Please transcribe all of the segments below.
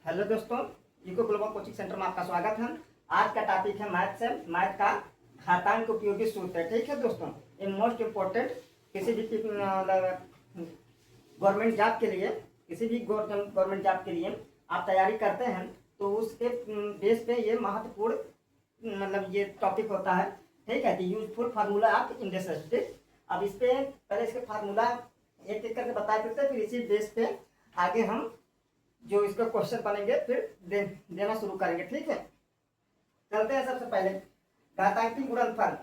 Hello दोस्तों, eco global coaching centre में आपका स्वागत है। आज का टॉपिक है मैथ से मैथ का घातांक उपयोगी सूत्र। ठीक है दोस्तों, ये मोस्ट इम्पोर्टेंट किसी भी गवर्नमेंट जॉब के लिए, किसी भी गवर्नमेंट जॉब के लिए आप तैयारी करते हैं तो उसके बेस पे ये महत्वपूर्ण ये टॉपिक होता है। ठीक है, यूजफुल फार्मूला ऑफ इंटरेस्ट। अब इस पे पहले इसके फार्मूला एक एक करके बता देते हैं, फिर इसी बेस पे आगे हम जो इसका क्वेश्चन बनेंगे फिर देना शुरू करेंगे। ठीक है, चलते हैं। सबसे पहले घातांकी गुणनफल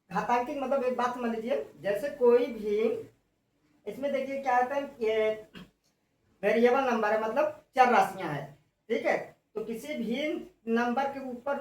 घातांकी एक बात समझ लीजिए। जैसे कोई भी इसमें देखिए क्या होता है, ये वेरिएबल नंबर है, मतलब चर राशियां हैं। ठीक है, तो किसी भी नंबर के ऊपर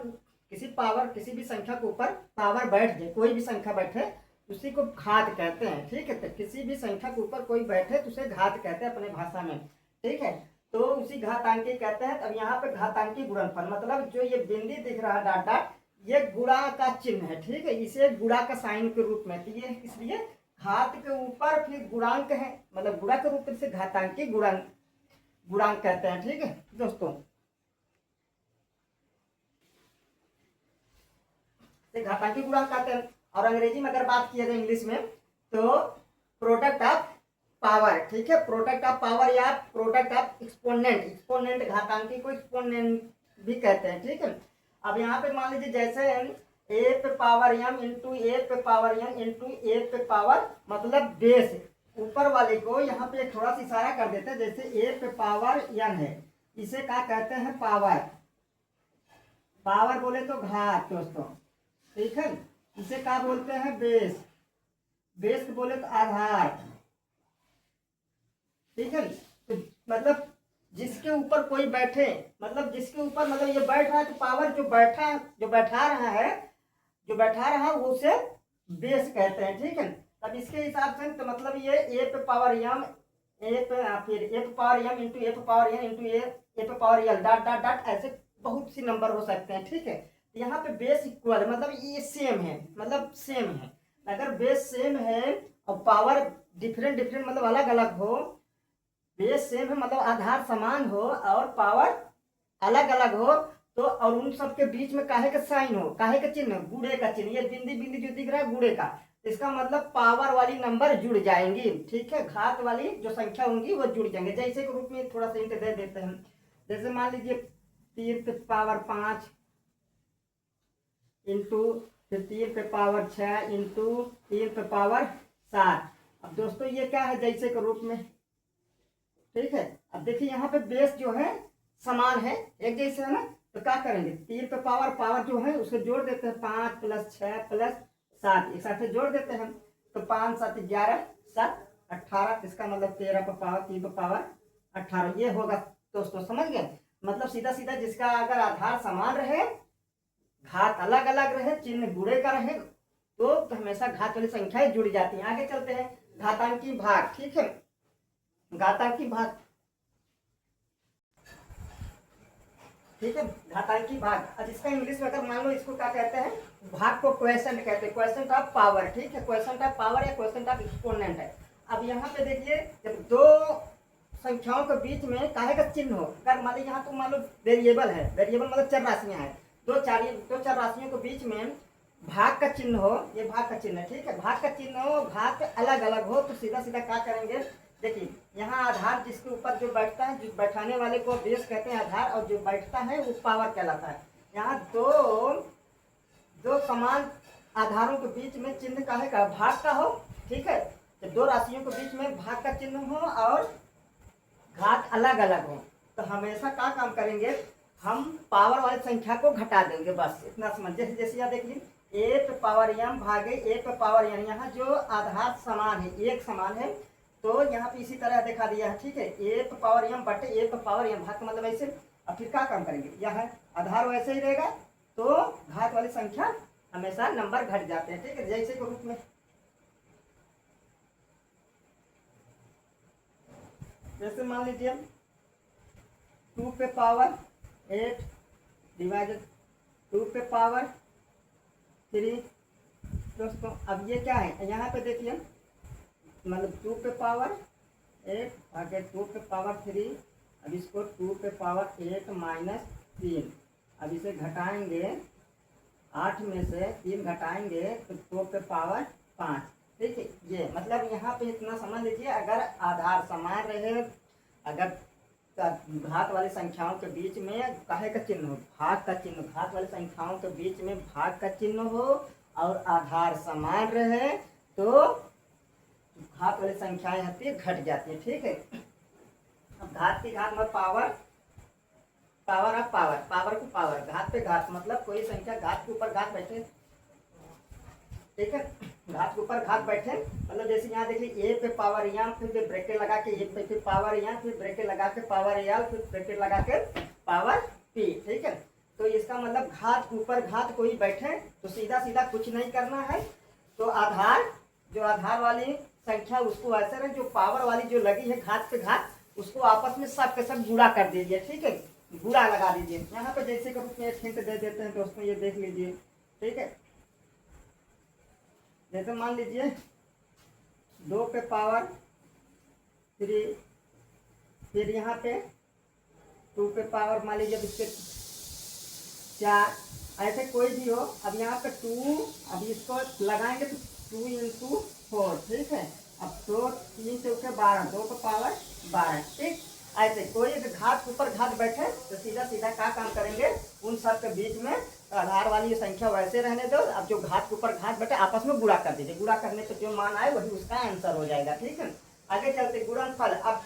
किसी भी संख्या के ऊपर पावर बैठ जाए, कोई भी संख्या बैठे उसी को घात कहते हैं। ठीक है, तो किसी भी संख्या के ऊपर कोई बैठे तो उसे घात कहते हैं अपने भाषा में। ठीक है, तो उसी घातांकी कहते हैं। अब यहाँ पे घातांकी गुणनफल मतलब जो ये बिंदी दिख रहा है डॉट डॉट, ये गुणा का चिन्ह है। ठीक है, इसे गुणा का साइन के रूप में, तो ये इसलिए घात के ऊपर फिर गुणांक है, मतलब गुणा के रूप में से घातांकी गुणांक कहते हैं। ठीक है दोस्तों, घातांकी गुणांक कहते हैं। और अंग्रेजी में अगर बात किया जाए इंग्लिश में तो प्रोडक्ट ऑफ पावर। ठीक है, प्रोडक्ट ऑफ पावर या प्रोडक्ट ऑफ एक्सपोनेंट घातांकी को एक्सपोनेंट भी कहते हैं। ठीक है, अब यहाँ पे मान लीजिए जैसे ए पे पावर m इंटू ए पे पावर n इंटू ए पे पावर मतलब बेस, ऊपर वाले को यहाँ पे थोड़ा सा इशारा कर देते हैं। जैसे ए पे पावर n है, इसे क्या कहते हैं, पावर बोले तो घात दोस्तों। ठीक है, इसे क्या बोलते हैं, बेस बोले तो आधार। ठीक है, तो मतलब जिसके ऊपर कोई बैठे, जिसके ऊपर ये बैठ रहा है, तो पावर जो बैठा रहा है वो उसे बेस कहते हैं। ठीक है, तब इसके हिसाब से तो ये ए पे पावर m, फिर ए पे पावर m इंटू ए पे पावर n इंटू ए पे power l dot dot dot, ऐसे बहुत सी नंबर हो सकते हैं। ठीक है, तो यहाँ पे बेस इक्वल ये सेम है। अगर बेस सेम है और पावर डिफरेंट अलग अलग हो, बेस सेम है आधार समान हो और पावर अलग अलग हो, तो और उन सब के बीच में काहे का साइन हो, काहे का चिन्ह, गुणे का चिन्ह। ये बिंदी जो दिख रहा है गुणे का, इसका मतलब पावर वाली नंबर जुड़ जाएंगी। ठीक है, घात वाली जो संख्या होंगी वो जुड़ जाएंगे। जैसे के रूप में थोड़ा सा इंट दे देते हैं। जैसे मान लीजिए 3 पे पावर 5 इंटू फिर 3 पे पावर 6 इंटू 3 पे पावर 7। अब दोस्तों ये क्या है, जैसे के रूप में। ठीक है, अब देखिए यहाँ पे बेस जो है समान है, एक जैसे है ना, तो क्या करेंगे, 3 पे पावर जो है उसको जोड़ देते हैं, 5 + 6 + 7 एक साथ जोड़ देते हैं, तो 5 × 7 = 11 7 18, इसका मतलब 13 पे पावर 3 पे पावर 18 ये होगा। दोस्तों समझ गए, सीधा सीधा जिसका अगर आधार समान रहे, घात अलग अलग रहे, चिन्ह गुणे का रहे, तो हमेशा घात वाली संख्याएं जुड़ जाती हैं। आगे चलते हैं, घातांकी भाग। ठीक है, घातांकी भाग। ठीक है, घातांकी भाग। अब इसका इंग्लिश में अगर मान लो इसको क्या कहते हैं, भाग को क्वेश्चन कहते हैं, क्वेश्चन ऑफ पावर। ठीक है, क्वेश्चन ऑफ पावर या क्वेश्चन ऑफ एक्सपोनेंट है। अब यहाँ पे देखिए, जब दो संख्याओं के बीच में काहे का चिन्ह हो, अगर मान लो यहाँ तो मान लो वेरिएबल है, वेरिएबल मतलब चर राशियां हैं, दो चर राशियों के बीच में भाग का चिन्ह हो, ये भाग का चिन्ह है। ठीक है, भाग का चिन्ह हो, भाग अलग अलग हो, तो सीधा सीधा क्या करेंगे, देखिए यहाँ आधार जिसके ऊपर जो बैठता है, जो बैठाने वाले को बेस कहते हैं आधार, और जो बैठता है वो पावर कहलाता है। यहाँ दो समान आधारों के बीच में चिन्ह काहे का, भाग का हो। ठीक है, तो दो राशियों के बीच में भाग का चिन्ह हो और घात अलग अलग हो, तो हमेशा क्या काम करेंगे, हम पावर वाली संख्या को घटा देंगे, बस इतना समझ। जैसे यहाँ देखिए, ए पे पावर m भागे ए पे पावर n, यहाँ जो आधार समान है, एक समान है, तो यहाँ पे इसी तरह दिखा दिया है। ठीक है, ए पे पावर m बटे ए पे पावर n, भाग मतलब ऐसे। अब फिर क्या काम करेंगे, यह आधार वैसे ही रहेगा, तो घात वाली संख्या हमेशा नंबर घट जाते हैं। ठीक है, जैसे के रूप में जैसे मान लीजिए 2 पे पावर 8 डिवाइडेड 2 पे पावर 3। दोस्तों अब ये क्या है, यहाँ पे देखिए 2 पे पावर 8 भागे 2 पे पावर 3 अब इसको 2 पे पावर 8 माइनस 3, अब इसे घटाएंगे 8 में से 3 घटाएंगे तो 2 पे पावर 5। ठीक है, ये मतलब यहाँ पे इतना समझ लीजिए, अगर आधार समान रहे, अगर घात वाली संख्याओं के बीच में काहे का चिन्ह हो, भाग का चिन्ह, घात वाली संख्याओं के बीच में भाग का चिन्ह हो और आधार समान रहे तो घात वाली संख्याएं यहाँ पे घट जाती है। ठीक है, अब घात की घात में power, power of power, power को पावर, घात पे घात, मतलब कोई संख्या घात के ऊपर घात बैठे। ठीक है, घात के ऊपर घात बैठे, मतलब जैसे यहाँ देखिए ए पे पावर यहाँ, फिर ब्रैकेट लगा के ए पे फिर पावर यहाँ, फिर ब्रैकेट लगा के पावर एल, फिर ब्रैकेट लगा के पावर पी। ठीक है, तो इसका मतलब घात के ऊपर घात कोई बैठे तो सीधा सीधा कुछ नहीं करना है, तो आधार, जो आधार वाली संख्या उसको ऐसे रहे, जो पावर वाली जो लगी है घात पे घात, उसको आपस में सब के सब गुणा कर दीजिए। ठीक है, गुणा लगा दीजिए। यहाँ पे जैसे कि उसमें एक हिंट दे देते हैं दोस्तों, ये देख लीजिए। ठीक है, जैसे मान लीजिए 2 पे पावर 3, फिर यहाँ पे 2 पे पावर मान लीजिए इसके 4, ऐसे कोई भी हो। अब यहाँ पे 2, अब इसको लगाएंगे तो 2 इंटू 4। ठीक है, अब 2 3 से उठे 12, 2 पे पावर 12। ठीक, ऐसे कोई घात के ऊपर घात बैठे तो सीधा सीधा क्या काम करेंगे, उन सब के बीच में आधार वाली संख्या वैसे रहने दो, अब जो घात के ऊपर घात बैठे आपस में गुणा कर दीजिए, गुणा करने पर जो मान आए वही उसका आंसर हो जाएगा। ठीक है, आगे चलते गुणनफल। अब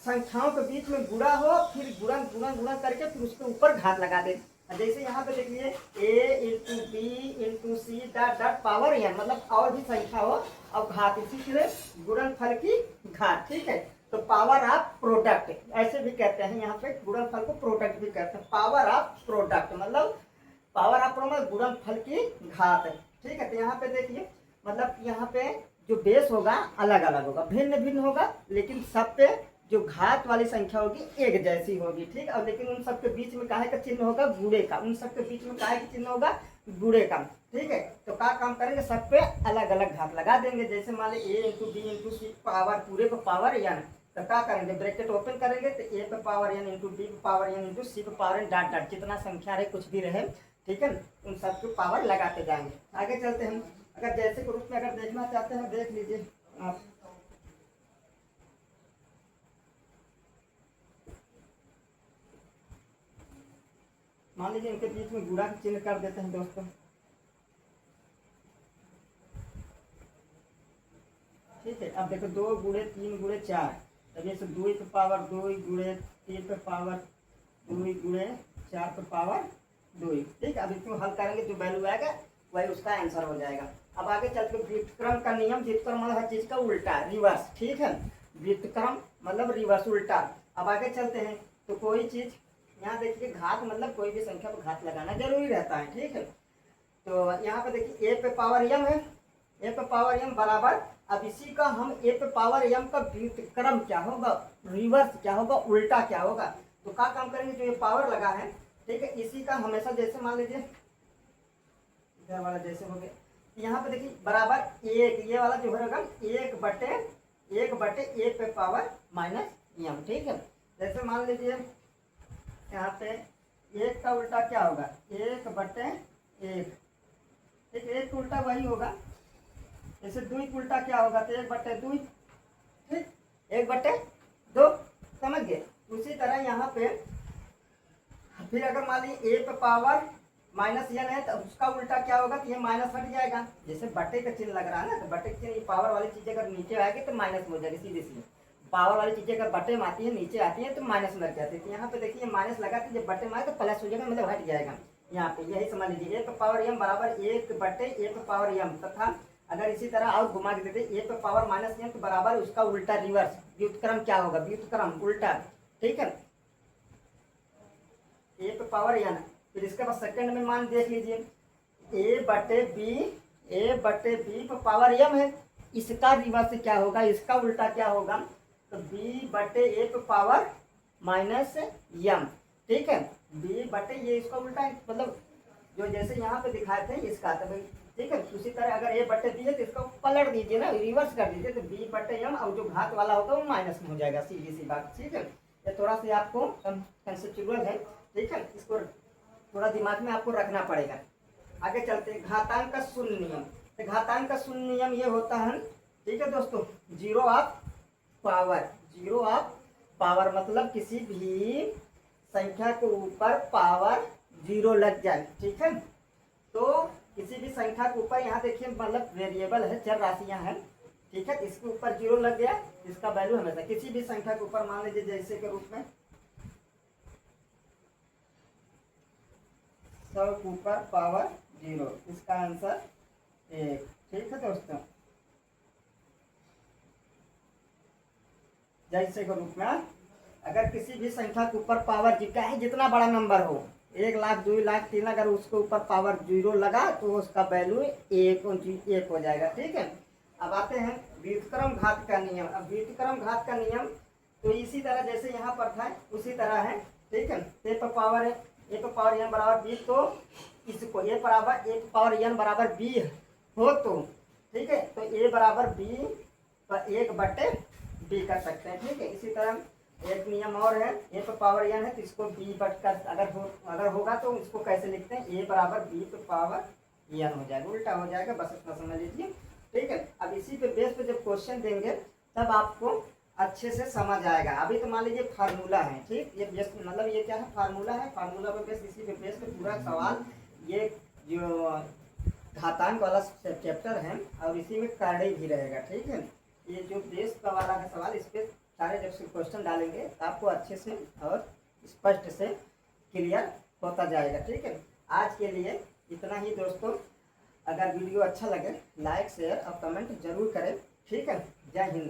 संख्याओं के बीच में गुणा हो, फिर गुणन गुणन गुणन करके फिर उसके ऊपर घात लगा दे। जैसे यहाँ पे देखिए a into B into C dot dot power N, मतलब और भी संख्या हो और घात, इसी तरह गुणनफल की घात। ठीक है, तो पावर ऑफ प्रोडक्ट ऐसे भी कहते हैं, यहाँ पे गुणनफल को प्रोडक्ट भी कहते हैं। पावर ऑफ प्रोडक्ट मतलब पावर ऑफ प्रोडक्ट गुणनफल की घात है। ठीक है, तो यहाँ पे देखिए, मतलब यहाँ पे जो बेस होगा अलग अलग होगा, भिन्न भिन्न होगा, लेकिन सब पे जो घात वाली संख्या होगी एक जैसी होगी। ठीक, और लेकिन उन सबके बीच में काहे का चिन्ह होगा, गुणे का, उन सबके बीच में काहे का चिन्ह होगा, गुणे का। ठीक है, तो क्या काम करेंगे, सब पे अलग अलग घात लगा देंगे। जैसे मान ली ए इंटू बी इंटू सी पावर, पूरे को पावर एन, तो क्या करेंगे, ब्रैकेट ओपन करेंगे तो ए पे पावर एन इंटू बी पे पावर एन इंटू सी पे पावर एन डॉट डॉट, जितना संख्या रहे कुछ भी रहे। ठीक है, उन सबको पावर लगाते जाएंगे। आगे चलते हैं, अगर जैसे के रूप में अगर देखना चाहते हैं देख लीजिए आप। मान लीजिए इनके बीच में गुणा का चिन्ह कर देते हैं दोस्तों। ठीक है, अब देखो 2 गुणे 3 गुणे 4, तब जैसे 2 पे पावर 2 गुणे 3 पे पावर 2 गुणे 4 पे पावर 2। ठीक है, अब इसको हल करेंगे, जो वैल्यू आएगा वही उसका आंसर हो जाएगा। अब आगे चल के व्युत्क्रम का नियम, व्युत्क्रम मतलब हर चीज का उल्टा, रिवर्स। ठीक है, व्युत्क्रम मतलब रिवर्स, उल्टा। अब आगे चलते हैं, तो कोई चीज यहाँ देखिए घात, मतलब कोई भी संख्या पर घात लगाना जरूरी रहता है। ठीक है, तो यहाँ पे देखिए ए पे पावर एम है, ए पे पावर एम बराबर, अब इसी का हम ए पे पावर एम का व्युत्क्रम क्या होगा, रिवर्स क्या होगा, उल्टा क्या होगा। तो क्या काम करेंगे, जो ये पावर लगा है, ठीक है, इसी का हमेशा, जैसे मान लीजिए इधर वाला जैसे हो गया, यहाँ पे देखिए बराबर एक, ये वाला जो होगा 1/1 ए पे पावर माइनस एम। ठीक है, जैसे मान लीजिए यहाँ पे 1 का उल्टा क्या होगा, 1/1। ठीक है, 1 का उल्टा वही होगा। जैसे 2 का उल्टा क्या होगा, तो 1/2। ठीक, 1/2 समझ गए। उसी तरह यहाँ पे फिर अगर मान लीजिए ए पे पावर माइनस एन है, तो उसका उल्टा क्या होगा, तो ये माइनस हट जाएगा। जैसे बटे का चिन्ह लग रहा है ना, तो बटे का चिन्ह, पावर वाली चीजें अगर नीचे आएगी तो माइनस में हो जाएगी सीधे सीधे। पावर वाली चीजें अगर बटे में आती है, नीचे आती है, तो माइनस में लग जाती है। तो यहाँ पे देखिए माइनस लगा के जब बटे में आए तो प्लस हो जाएगा, मतलब हट जाएगा। यहाँ पे यही समझ लीजिए, ए पे पावर एम बराबर 1/ए पे पावर एम, तथा अगर इसी तरह और घुमा के देते ए पे पावर माइनस एम, तो बराबर उसका उल्टा रिवर्स, व्युत्क्रम क्या होगा, व्युत्क्रम उल्टा। ठीक है, ए पे पावर एन, फिर इसके बाद सेकंड में मान देख लीजिए, ए/बी पे पावर एम है, इसका रिवर्स क्या होगा, इसका उल्टा क्या होगा, तो b/a पे पावर माइनस एम। ठीक है, b/, ये इसका उल्टा है, मतलब जो जैसे यहाँ पे दिखाए थे इसका, तो भाई ठीक है, उसी तरह अगर a/b है तो इसको पलट दीजिए ना, रिवर्स कर दीजिए, तो b/m, और जो घात वाला होगा वो माइनस में हो जाएगा, सीधी सी बात। ठीक है, ये थोड़ा सा आपको कंसेप्चुअल है, ठीक है, इसको थोड़ा दिमाग में आपको रखना पड़ेगा। आगे चलते हैं, घातांक का शून्य नियम। तो घातांक का शून्य नियम ये होता है, ठीक है दोस्तों, zero of power. Zero of power मतलब किसी भी संख्या के ऊपर पावर जीरो लग जाए, ठीक है। तो किसी भी संख्या के ऊपर, यहाँ देखिए मतलब वेरिएबल है, चर राशियां हैं, ठीक है, इसके ऊपर जीरो लग गया, इसका वैल्यू हमेशा किसी भी संख्या के ऊपर, मान लीजिए जैसे के रूप में 100 के ऊपर पावर जीरो, इसका आंसर 1, ठीक है दोस्तों। जैसे के रूप में अगर किसी भी संख्या के ऊपर पावर चाहे जितना बड़ा नंबर हो, 1 लाख 2 लाख 3 लाख, अगर उसके ऊपर पावर जीरो लगा तो उसका वैल्यू 1 हो जाएगा, ठीक है। अब आते हैं व्युत्क्रम घात का नियम। अब व्युत्क्रम घात का नियम तो इसी तरह जैसे यहाँ पर था उसी तरह है, ठीक है। ए पर पावर है, ए पर पावर n बराबर बी, तो इसको ए बराबर ए पावर n बराबर बी हो तो, ठीक है, तो ए बराबर बी पर 1/b कर सकते हैं, ठीक है। इसी तरह एक नियम और है, ए पर पावर n है तो इसको b बट कर, अगर होगा तो इसको कैसे लिखते हैं, ए बराबर बी पर पावर n हो जाएगा, उल्टा हो जाएगा, बस इतना समझ लीजिए, ठीक है। अब इसी पे बेस पे जब क्वेश्चन देंगे तब आपको अच्छे से समझ आएगा। अभी तो मान लीजिए फार्मूला है, ठीक, ये बेस मतलब ये क्या है, फार्मूला है, फार्मूला पे बेस, इसी पे बेस पे पूरा सवाल, ये जो घातांक वाला चैप्टर है और इसी में कार्य भी रहेगा, ठीक है। ये जो बेस का वाला है सवाल, इस पे सारे जब से क्वेश्चन डालेंगे तो आपको अच्छे से और स्पष्ट से क्लियर होता जाएगा, ठीक है। आज के लिए इतना ही दोस्तों। अगर वीडियो अच्छा लगे लाइक शेयर और कमेंट जरूर करें, ठीक है। जय हिंद।